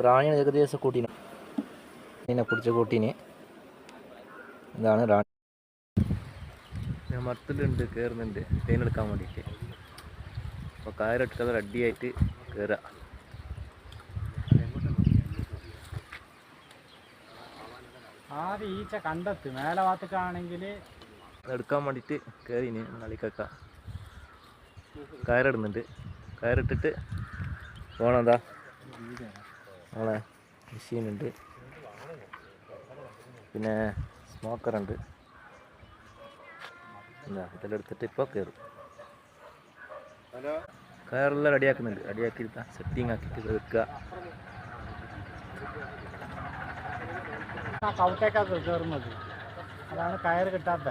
റാണിയാണ് ഏകദേശം കൂട്ടീനെ ഇതിനെ പിടിച്ച കൂട്ടീന്. ഇതാണ് റാണി. ഞാൻ മരത്തിലുണ്ട്, കയറുന്നുണ്ട് തേനെടുക്കാൻ വേണ്ടിയിട്ട്. അപ്പോൾ കയറിട്ടിട്ട് അത് റെഡിയായിട്ട് കയറുക. ആദ്യം ഈച്ച കണ്ടെത്തി മേലെ ഭാഗത്തേക്കാണെങ്കിൽ എടുക്കാൻ വേണ്ടിയിട്ട് കയറിന് നളിക്കക്ക കയറിടുന്നുണ്ട്. കയറിട്ടിട്ട് പോകണമെന്താ നമ്മളെ മെഷീനുണ്ട്, പിന്നെ സ്മോക്കറുണ്ട്. എന്താ ഇതെല്ലാം എടുത്തിട്ട് ഇപ്പോൾ കയറും. കയറെല്ലാം റെഡിയാക്കുന്നുണ്ട്. റെഡിയാക്കി സെറ്റിങ് ആക്കിയിട്ട് വെക്കുക. കൗട്ടേക്കാണ് കയറുന്നത്, അതാണ് കയറ് കിട്ടാത്ത.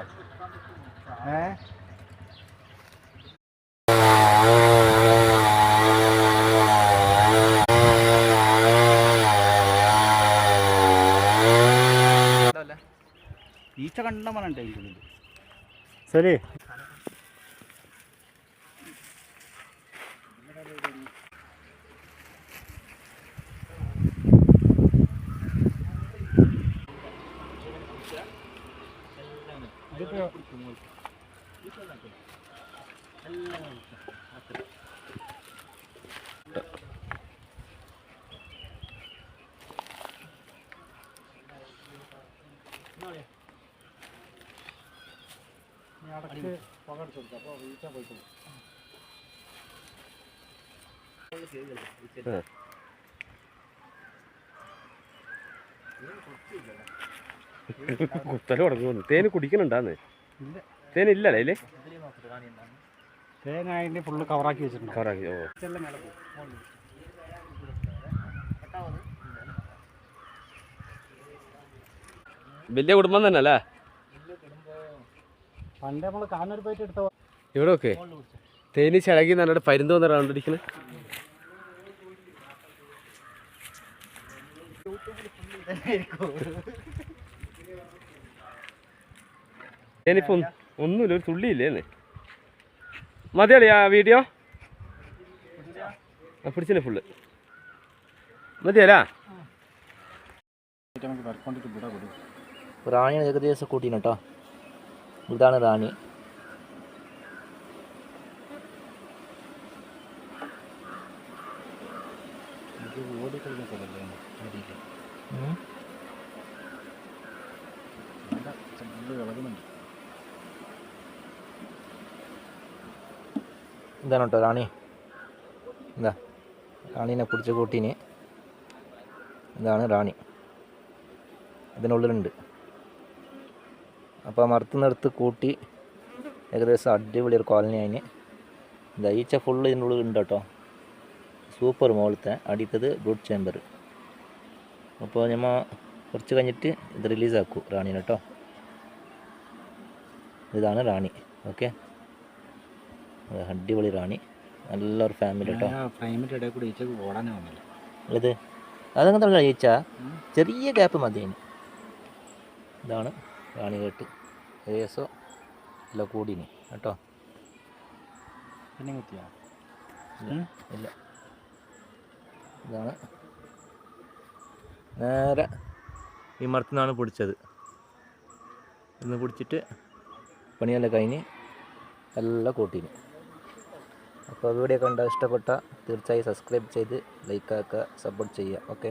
ഈച്ച കണ്ട പറഞ്ഞേ ശരി. കുത്തല തുടങ്ങുന്നു. തേന് കുടിക്കണുണ്ടാന്ന്? തേനില്ലല്ലേ അതില്? തേനായിട്ട് ഫുള്ള് കവറാക്കി വെച്ചിട്ടുണ്ട്. കവറാക്കി. ഓ, വലിയ കുടുംബം തന്നെ അല്ലേ? പണ്ട് നമ്മള് കാനൂർ പോയിട്ട് എടുത്ത ഇവിടെ ഒക്കെ തേനി ചിളകി നല്ലോണം പരുന്തോന്ന് കണ്ടിരിക്കണേ. തേനിപ്പം ഒന്നുമില്ല, ഒരു തുള്ളിയില്ലേന്ന്. മതിയല്ലേ ആ വീഡിയോ? പിടിച്ചില്ലേ ഫുള്ള്? മതിയല്ല? റാണിയാണ് ഏകദേശം കൂട്ടീന് കേട്ടോ. ഇതാണ് റാണി. ഇതാണ് കേട്ടോ റാണി. എന്താ റാണീനെ പിടിച്ച കൂട്ടീന്. ഇതാണ് റാണി, ഇതിനുള്ളിലുണ്ട്. അപ്പോൾ മരത്തുനിന്നെടുത്ത് കൂട്ടി ഏകദേശം അടിപൊളി ഒരു കോളനി അതിന്. എന്താ ഈച്ച ഫുള്ള് ഇതിനുള്ളിൽ ഉണ്ട് കേട്ടോ. സൂപ്പർ മോളത്തെ അടിത്തത് ബ്രൂട്ട് ചേമ്പർ. അപ്പോൾ നമ്മൾ കുറച്ച് കഴിഞ്ഞിട്ട് ഇത് റിലീസാക്കൂ റാണീനെ കേട്ടോ. ഇതാണ് റാണി. ഓക്കെ, അടിപൊളി റാണി, നല്ലൊരു ഫാമിലി കേട്ടോ. ഇത് അതങ്ങനെ ഈച്ച ചെറിയ ഗ്യാപ്പ് മതി അതിന്. ഇതാണ് റാണി കേട്ട് ഏകദേശം എല്ലാം കൂടിന് കേട്ടോ. പിന്നെ കുത്തിയാ ഇല്ല, ഇതാണ് നേരെ ഈ മരത്തുനിന്നാണ് പിടിച്ചത്. ഇന്ന് പിടിച്ചിട്ട് പണിയെല്ലാം കഴിഞ്ഞ് എല്ലാം കൂട്ടീന്. അപ്പോൾ വീഡിയോ കണ്ട ഇഷ്ടപ്പെട്ട തീർച്ചയായും സബ്സ്ക്രൈബ് ചെയ്ത് ലൈക്ക് ആക്കുക, സപ്പോർട്ട് ചെയ്യുക. ഓക്കെ.